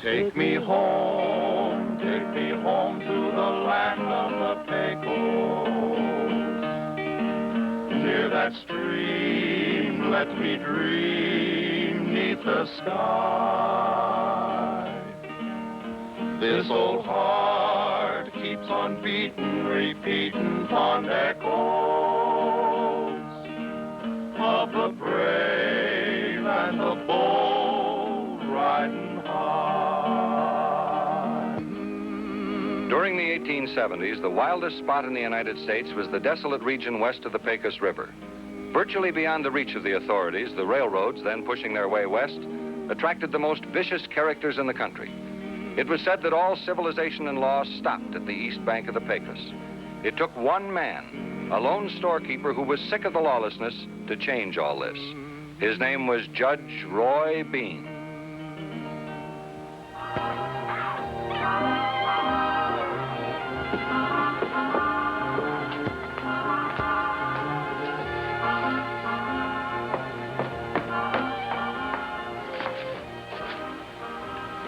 Take me home to the land of the Petticoats. Near that stream, let me dream 'neath the sky. This old heart keeps on beating, repeating fond echoes of the brave and the bold riding high. During the 1870s, the wildest spot in the United States was the desolate region west of the Pecos River. Virtually beyond the reach of the authorities, the railroads, then pushing their way west, attracted the most vicious characters in the country. It was said that all civilization and law stopped at the east bank of the Pecos. It took one man, a lone storekeeper who was sick of the lawlessness, to change all this. His name was Judge Roy Bean.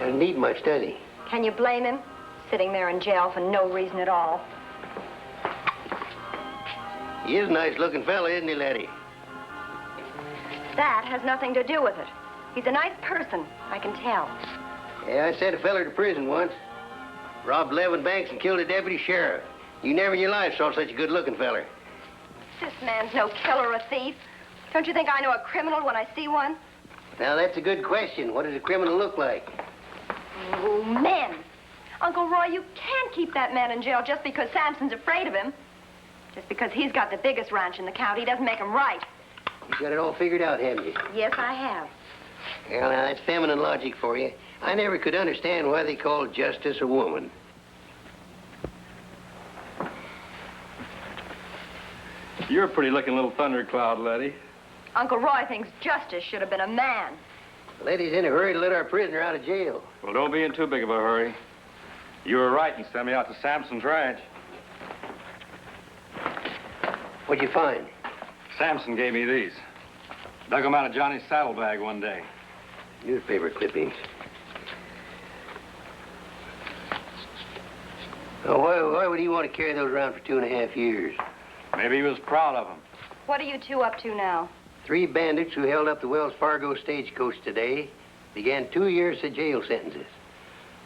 Doesn't need much, does he? Can you blame him? Sitting there in jail for no reason at all. He is a nice-looking fella, isn't he, laddie? That has nothing to do with it. He's a nice person, I can tell. Yeah, I sent a feller to prison once. Robbed 11 banks and killed a deputy sheriff. You never in your life saw such a good-looking feller. This man's no killer or thief. Don't you think I know a criminal when I see one? Now, that's a good question. What does a criminal look like? Oh, men. Uncle Roy, you can't keep that man in jail just because Sampson's afraid of him. Just because he's got the biggest ranch in the county doesn't make him right. You got it all figured out, haven't you? Yes, I have. Well, now, that's feminine logic for you. I never could understand why they called justice a woman. You're a pretty-looking little thundercloud, laddie. Uncle Roy thinks justice should have been a man. The lady's in a hurry to let our prisoner out of jail. Well, don't be in too big of a hurry. You were right in sending me out to Sampson's ranch. What'd you find? Sampson gave me these. Dug them out of Johnny's saddlebag one day. Newspaper clippings. Oh, why would he want to carry those around for 2.5 years? Maybe he was proud of them. What are you two up to now? 3 bandits who held up the Wells Fargo stagecoach today began 2 years of jail sentences.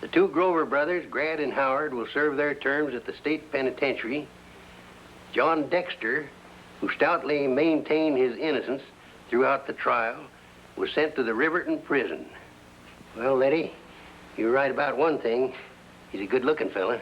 The 2 Grover brothers, Grad and Howard, will serve their terms at the state penitentiary. John Dexter, who stoutly maintained his innocence throughout the trial, was sent to the Riverton prison. Well, Letty, you're right about one thing. He's a good-looking fella.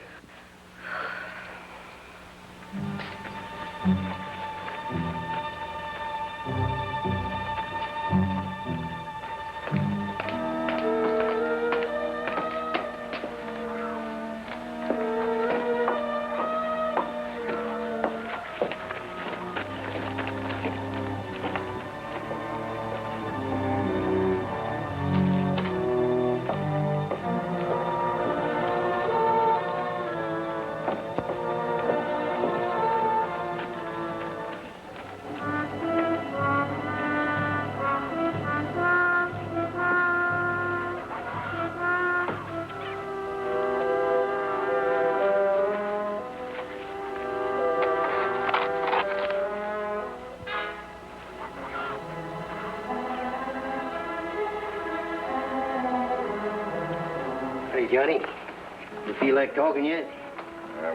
Johnny, you feel like talking yet?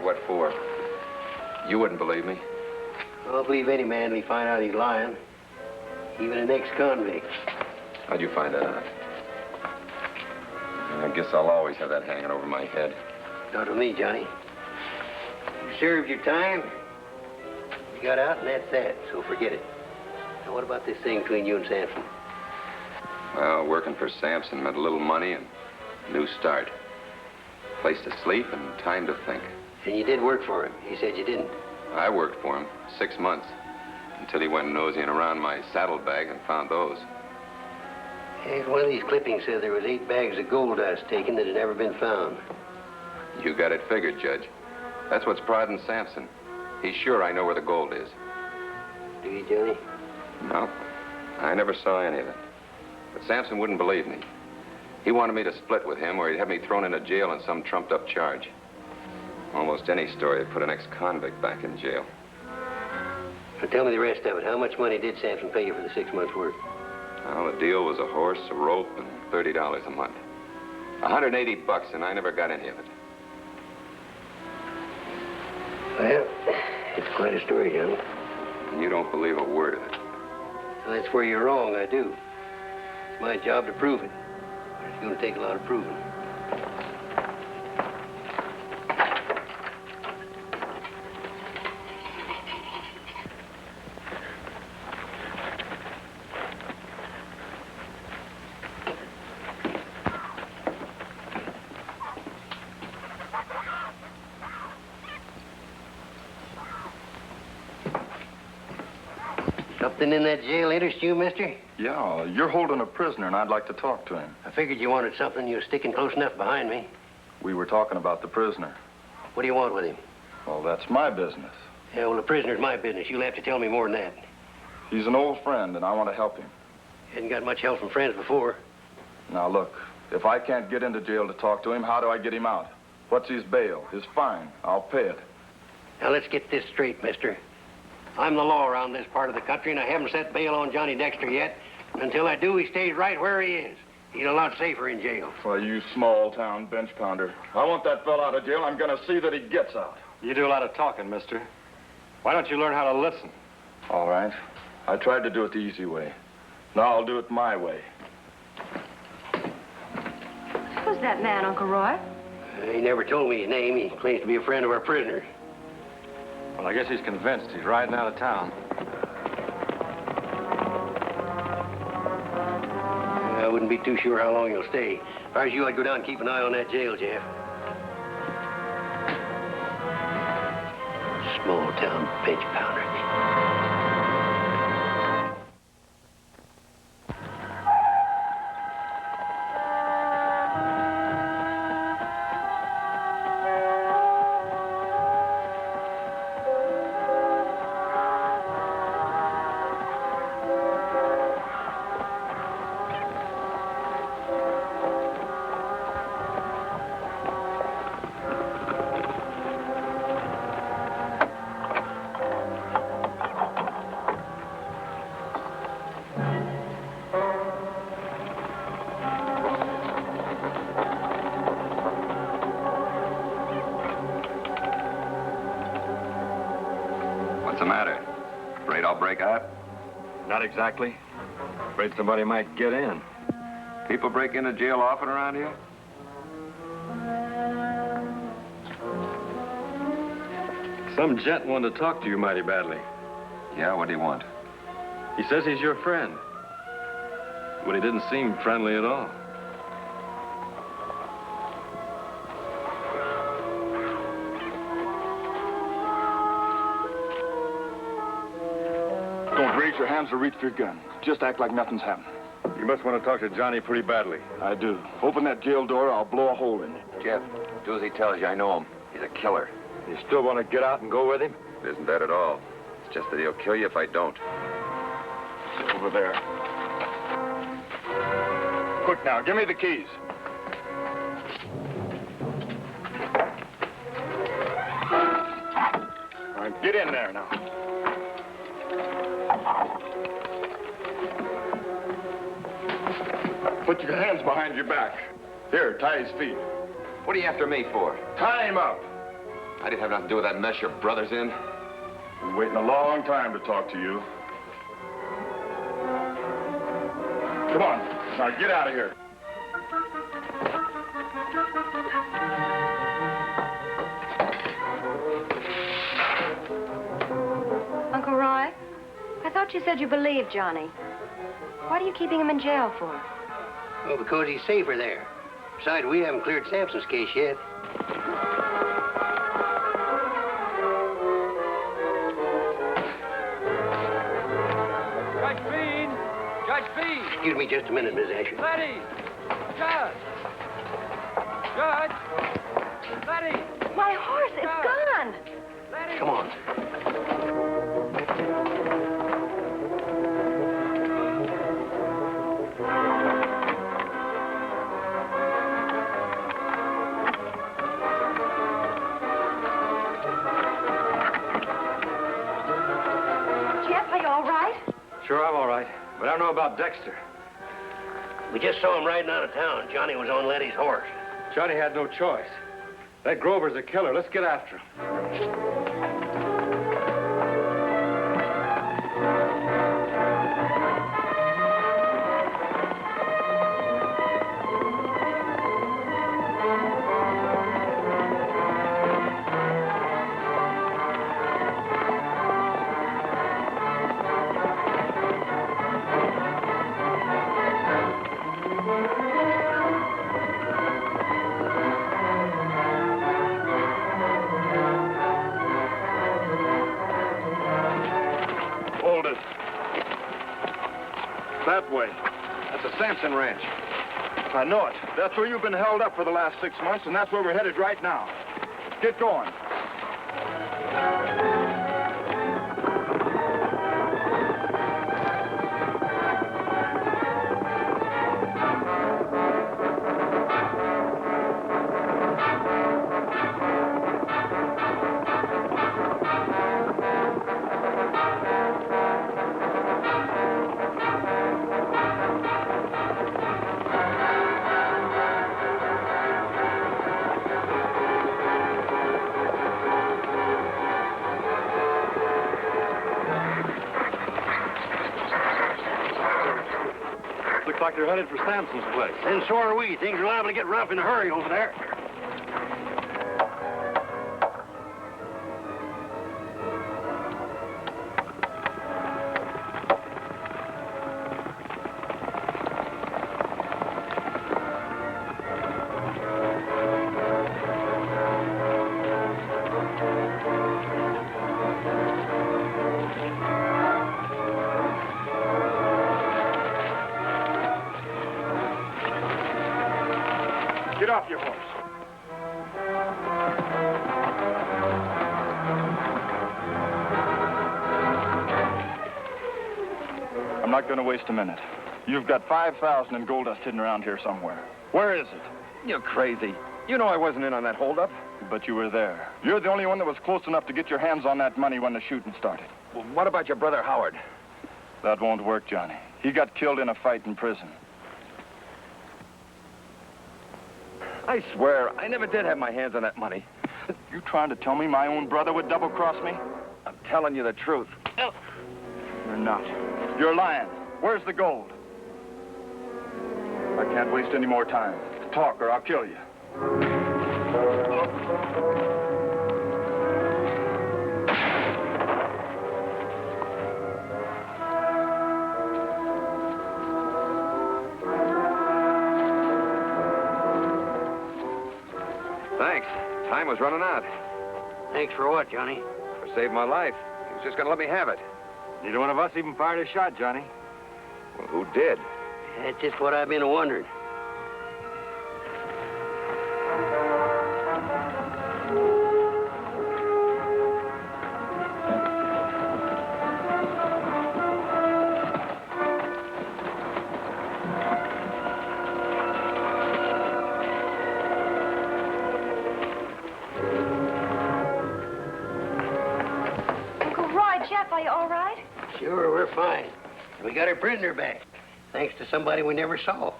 What for? You wouldn't believe me. I'll believe any man when he find out he's lying. Even an ex-convict. How'd you find that out? I guess I'll always have that hanging over my head. Not with me, Johnny. You served your time. You got out, and that's that, so forget it. Now, what about this thing between you and Sampson? Well, working for Sampson meant a little money and a new start. Place to sleep and time to think. And you did work for him. He said you didn't. I worked for him 6 months until he went nosing around my saddlebag and found those. Hey, one of these clippings said there was 8 bags of gold dust taken that had never been found. You got it figured, Judge. That's what's prodding Sampson. He's sure I know where the gold is. Do you, Johnny? No, I never saw any of it. But Sampson wouldn't believe me. He wanted me to split with him, or he'd have me thrown into jail on some trumped-up charge. Almost any story would put an ex-convict back in jail. Now tell me the rest of it. How much money did Sampson pay you for the 6 months' work? Well, the deal was a horse, a rope, and $30 a month. $180, and I never got any of it. Well, it's quite a story, Johnny. And you don't believe a word of it. Well, that's where you're wrong, I do. It's my job to prove it. It's going to take a lot of proving. Something in that jail interest you, mister? Yeah, you're holding a prisoner, and I'd like to talk to him. I figured you wanted something. You were sticking close enough behind me. We were talking about the prisoner. What do you want with him? Well, that's my business. Yeah, well, the prisoner's my business. You'll have to tell me more than that. He's an old friend, and I want to help him. Hadn't got much help from friends before. Now, look, if I can't get into jail to talk to him, how do I get him out? What's his bail? His fine? I'll pay it. Now, let's get this straight, mister. I'm the law around this part of the country, and I haven't set bail on Johnny Dexter yet. Until I do, he stays right where he is. He's a lot safer in jail. Well, you small-town bench pounder. I want that fella out of jail. I'm going to see that he gets out. You do a lot of talking, mister. Why don't you learn how to listen? All right. I tried to do it the easy way. Now I'll do it my way. Who's that man, Uncle Roy? He never told me his name. He claims to be a friend of our prisoner. Well, I guess he's convinced he's riding out of town. I wouldn't be too sure how long he'll stay. If I was you, I'd go down and keep an eye on that jail, Jeff. Small-town bench pounder. What's the matter? Afraid I'll break out? Not exactly. Afraid somebody might get in. People break into jail often around here? Some gent wanted to talk to you mighty badly. Yeah, what do you want? He says he's your friend. But he didn't seem friendly at all. Don't raise your hands or reach for your gun. Just act like nothing's happened. You must want to talk to Johnny pretty badly. I do. Open that jail door, I'll blow a hole in it. Jeff, do as he tells you. I know him. He's a killer. You still want to get out and go with him? It isn't that at all. It's just that he'll kill you if I don't. Over there. Quick now, give me the keys. All right, get in there now. Put your hands behind your back. Here, tie his feet. What are you after me for? Tie him up. I didn't have nothing to do with that mess your brother's in. Been waiting a long time to talk to you. Come on, now get out of here. Uncle Roy, I thought you said you believed Johnny. What are you keeping him in jail for? Well, because he's safer there. Besides, we haven't cleared Sampson's case yet. Judge Bean! Judge Bean! Excuse me just a minute, Miss Asher. Letty! Judge! Judge! Letty! My horse, it's gone! Letty! Come on. Sure, I'm all right. But I don't know about Dexter. We just saw him riding out of town. Johnny was on Letty's horse. Johnny had no choice. That Grover's a killer. Let's get after him. That way. That's a Sampson ranch. I know it. That's where you've been held up for the last 6 months, and that's where we're headed right now. Get going. Looks like they're headed for Sampson's place. And so are we. Things are liable to get rough in a hurry over there. Get off your horse. I'm not going to waste a minute. You've got 5,000 in gold dust hidden around here somewhere. Where is it? You're crazy. You know I wasn't in on that holdup. But you were there. You're the only one that was close enough to get your hands on that money when the shooting started. Well, what about your brother Howard? That won't work, Johnny. He got killed in a fight in prison. I swear, I never did have my hands on that money. You trying to tell me my own brother would double-cross me? I'm telling you the truth. You're not. You're lying. Where's the gold? I can't waste any more time. Talk or I'll kill you. Thanks. Time was running out. Thanks for what, Johnny? For saving my life. He was just going to let me have it. Neither one of us even fired a shot, Johnny. Well, who did? That's just what I've been wondering. Jeff, are you all right? Sure, we're fine. We got our prisoner back, thanks to somebody we never saw.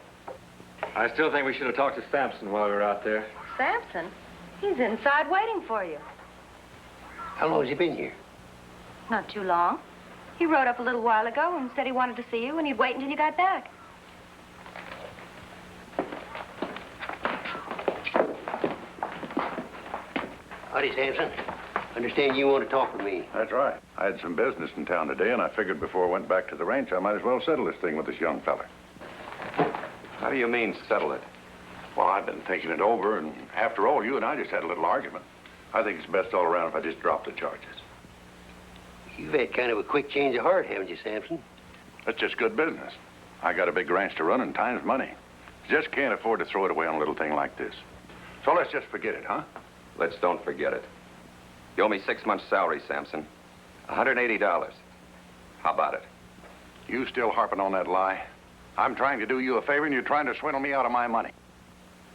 I still think we should have talked to Sampson while we were out there. Sampson? He's inside waiting for you. How long has he been here? Not too long. He rode up a little while ago and said he wanted to see you and he'd wait until you got back. Howdy, Sampson. Understand you want to talk with me. That's right. I had some business in town today, and I figured before I went back to the ranch, I might as well settle this thing with this young fella. How do you mean, settle it? Well, I've been thinking it over, and after all, you and I just had a little argument. I think it's best all around if I just drop the charges. You've had kind of a quick change of heart, haven't you, Sampson? That's just good business. I got a big ranch to run, and time's money. Just can't afford to throw it away on a little thing like this. So let's just forget it, huh? Let's don't forget it. You owe me 6 months' salary, Sampson. $180. How about it? You still harping on that lie? I'm trying to do you a favor, and you're trying to swindle me out of my money.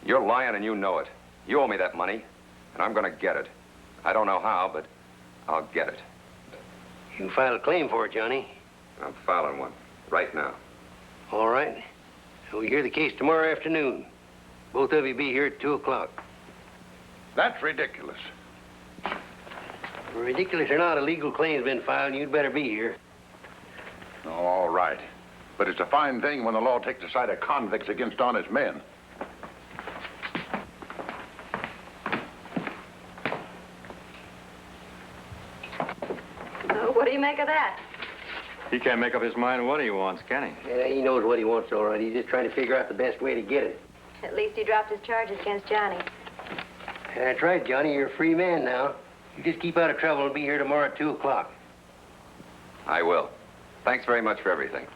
You're lying, and you know it. You owe me that money, and I'm going to get it. I don't know how, but I'll get it. You can file a claim for it, Johnny. I'm filing one right now. All right. We'll hear the case tomorrow afternoon. Both of you be here at 2 o'clock. That's ridiculous. Ridiculous or not, a legal claim's been filed, and you'd better be here. All right. But it's a fine thing when the law takes the side of convicts against honest men. What do you make of that? He can't make up his mind what he wants, can he? Yeah, he knows what he wants, all right. He's just trying to figure out the best way to get it. At least he dropped his charges against Johnny. That's right, Johnny. You're a free man now. You just keep out of trouble and be here tomorrow at 2 o'clock. I will. Thanks very much for everything.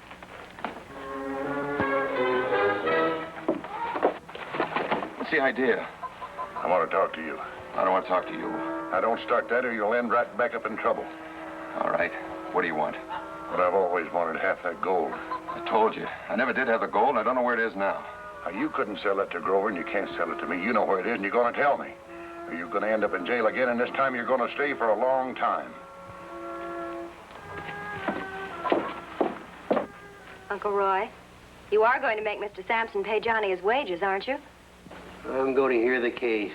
What's the idea? I want to talk to you. I don't want to talk to you. Now, don't start that or you'll end right back up in trouble. All right. What do you want? But I've always wanted half that gold. I told you. I never did have the gold. I don't know where it is now. Now, you couldn't sell it to Grover, and you can't sell it to me. You know where it is, and you're going to tell me. Or you're going to end up in jail again, and this time you're going to stay for a long time. Uncle Roy, you are going to make Mr. Sampson pay Johnny his wages, aren't you? I'm going to hear the case.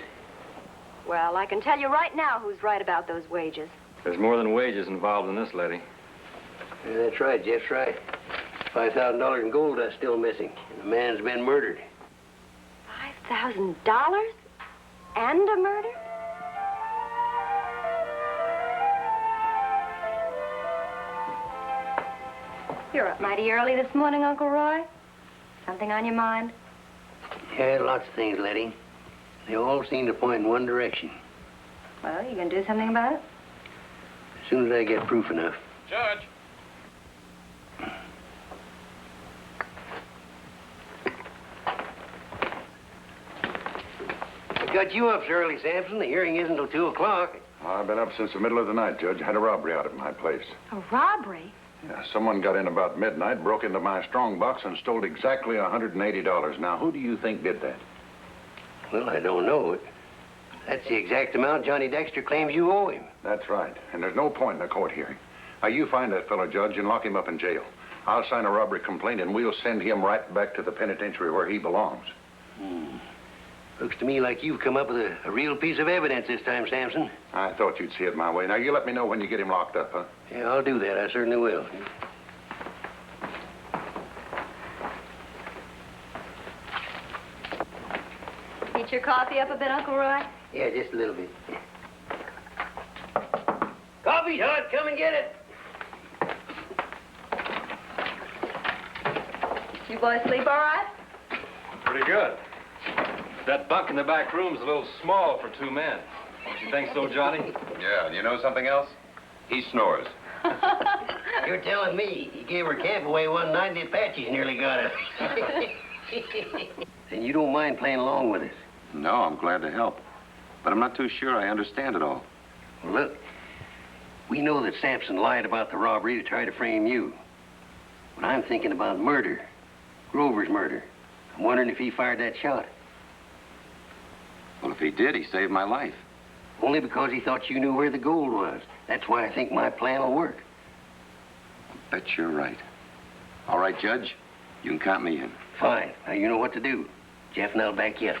Well, I can tell you right now who's right about those wages. There's more than wages involved in this, lady. Yeah, that's right, Jeff's right. $5,000 in gold is still missing, and the man's been murdered. $5,000? And a murder? You're up mighty early this morning, Uncle Roy. Something on your mind? Yeah, lots of things, Letty. They all seem to point in one direction. Well, you gonna do something about it? As soon as I get proof enough. Judge. I got you up so early, Sampson. The hearing isn't until 2 o'clock. I've been up since the middle of the night, Judge. Had a robbery out at my place. A robbery? Yeah, someone got in about midnight, broke into my strong box, and stole exactly $180. Now, who do you think did that? Well, I don't know. That's the exact amount Johnny Dexter claims you owe him. That's right. And there's no point in a court hearing. Now, you find that fellow, Judge, and lock him up in jail. I'll sign a robbery complaint, and we'll send him right back to the penitentiary where he belongs. Looks to me like you've come up with a real piece of evidence this time, Sampson. I thought you'd see it my way. Now, you let me know when you get him locked up, huh? Yeah, I'll do that. I certainly will. Heat your coffee up a bit, Uncle Roy? Yeah, just a little bit. Coffee's hot. Come and get it. You boys sleep all right? Pretty good. That bunk in the back room's a little small for 2 men. Don't you think so, Johnny? Yeah, and you know something else? He snores. You're telling me he gave her camp away one night and the Apaches nearly got her. And you don't mind playing along with us? No, I'm glad to help. But I'm not too sure I understand it all. Well, look, we know that Sampson lied about the robbery to try to frame you. But I'm thinking about murder. Grover's murder. I'm wondering if he fired that shot. Well, if he did, he saved my life. Only because he thought you knew where the gold was. That's why I think my plan will work. I bet you're right. All right, Judge, you can count me in. Fine. Now you know what to do. Jeff and I'll back you up.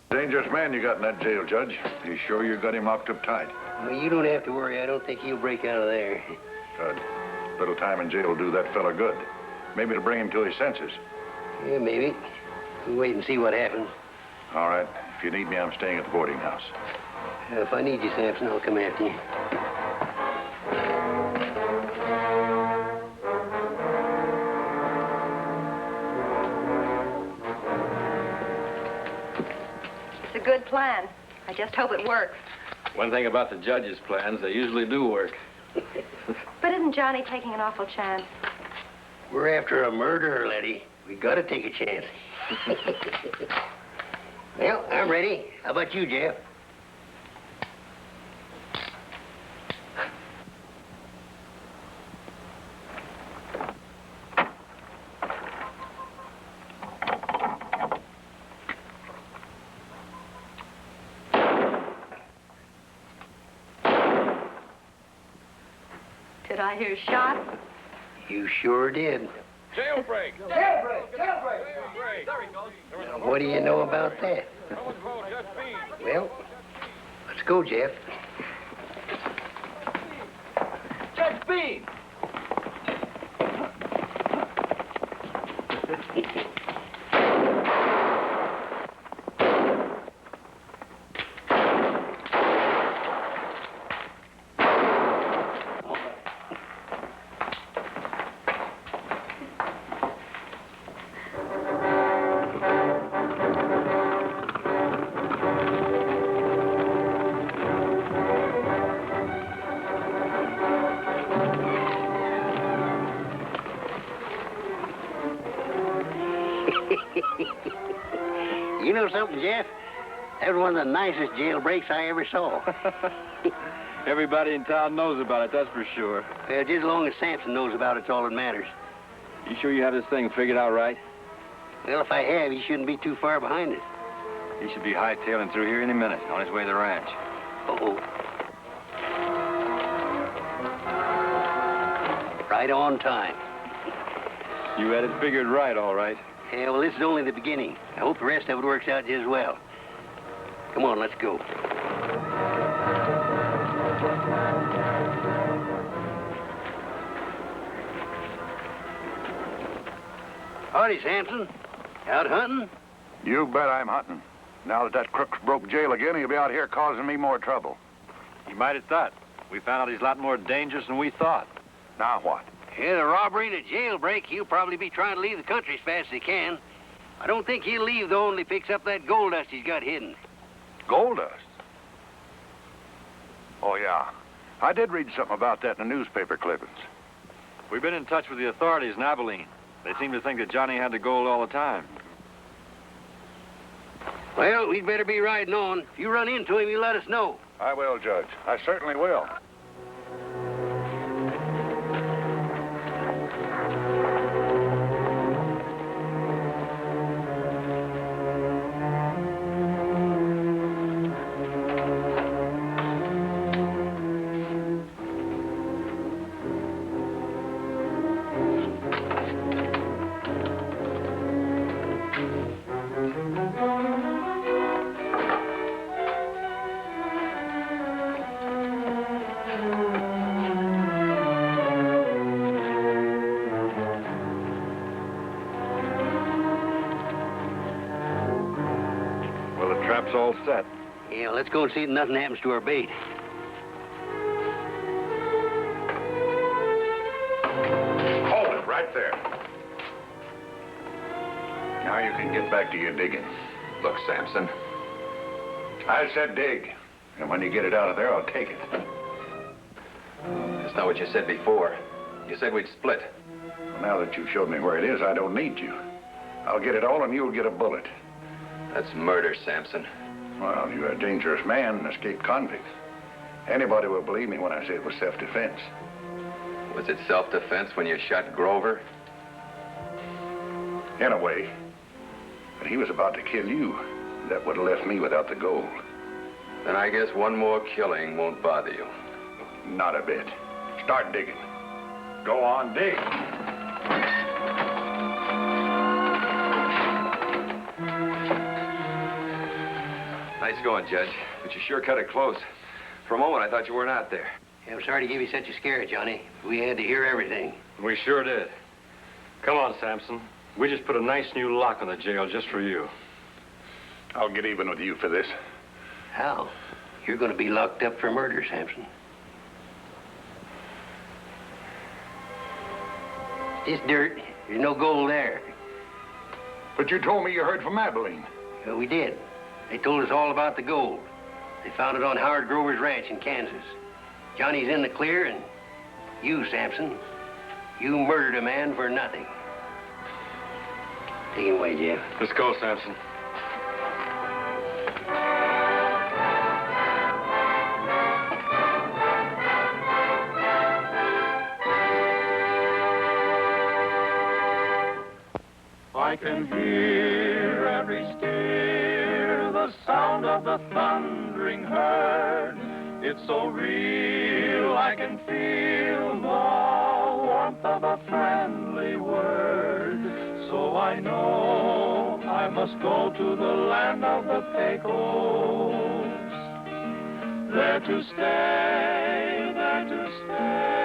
Dangerous man you got in that jail, Judge. You sure you got him locked up tight? Well, you don't have to worry. I don't think he'll break out of there. Good. Little time in jail will do that fella good. Maybe it'll bring him to his senses. Yeah, maybe. We'll wait and see what happens. All right. If you need me, I'm staying at the boarding house. If I need you, Sampson, I'll come after you. It's a good plan. I just hope it works. One thing about the judge's plans, they usually do work. But isn't Johnny taking an awful chance? We're after a murderer, Letty. We gotta take a chance. Well, I'm ready. How about you, Jeff? Did I hear a shot? You sure did. Jailbreak! Jailbreak! Jailbreak! There he goes. Now, what do you know about that? Someone's called Judge Bean. Well, let's go, Jeff. Judge Bean! You know something, Jeff? That was one of the nicest jailbreaks I ever saw. Everybody in town knows about it, that's for sure. Well, just as long as Sampson knows about it's all that matters. You sure you have this thing figured out right? Well, if I have, he shouldn't be too far behind us. He should be hightailing through here any minute, on his way to the ranch. Uh-oh. Right on time. You had it figured right, all right. Yeah, well, this is only the beginning. I hope the rest of it works out just well. Come on, let's go. Howdy, Sampson. Out hunting? You bet I'm hunting. Now that that crook's broke jail again, he'll be out here causing me more trouble. You might have thought. We found out he's a lot more dangerous than we thought. Now what? Yeah, the robbery and the jailbreak, he'll probably be trying to leave the country as fast as he can. I don't think he'll leave, though, until he picks up that gold dust he's got hidden. Gold dust? Oh, yeah. I did read something about that in the newspaper clippings. We've been in touch with the authorities in Abilene. They seem to think that Johnny had the gold all the time. Well, we'd better be riding on. If you run into him, you let us know. I will, Judge. I certainly will. Trap's all set. Yeah, let's go and see that nothing happens to our bait. Hold it right there. Now you can get back to your digging. Look, Sampson. I said dig. And when you get it out of there, I'll take it. That's not what you said before. You said we'd split. Well, now that you've showed me where it is, I don't need you. I'll get it all and you'll get a bullet. That's murder, Sampson. Well, you're a dangerous man, an escaped convict. Anybody will believe me when I say it was self-defense. Was it self-defense when you shot Grover? In a way. But he was about to kill you. That would have left me without the gold. Then I guess one more killing won't bother you. Not a bit. Start digging. Go on, dig. Nice going, Judge. But you sure cut it close. For a moment, I thought you weren't out there. Yeah, I'm sorry to give you such a scare, Johnny. We had to hear everything. We sure did. Come on, Sampson. We just put a nice new lock on the jail just for you. I'll get even with you for this. How? You're going to be locked up for murder, Sampson. It's just dirt. There's no gold there. But you told me you heard from Abilene. Well, we did. They told us all about the gold. They found it on Howard Grover's ranch in Kansas. Johnny's in the clear, and you, Sampson, you murdered a man for nothing. Take him away, Jeff. Let's go, Sampson. can hear every steer, the sound of the thundering herd. It's so real, I can feel the warmth of a friendly word. So I know I must go to the land of the Pecos. There to stay, there to stay.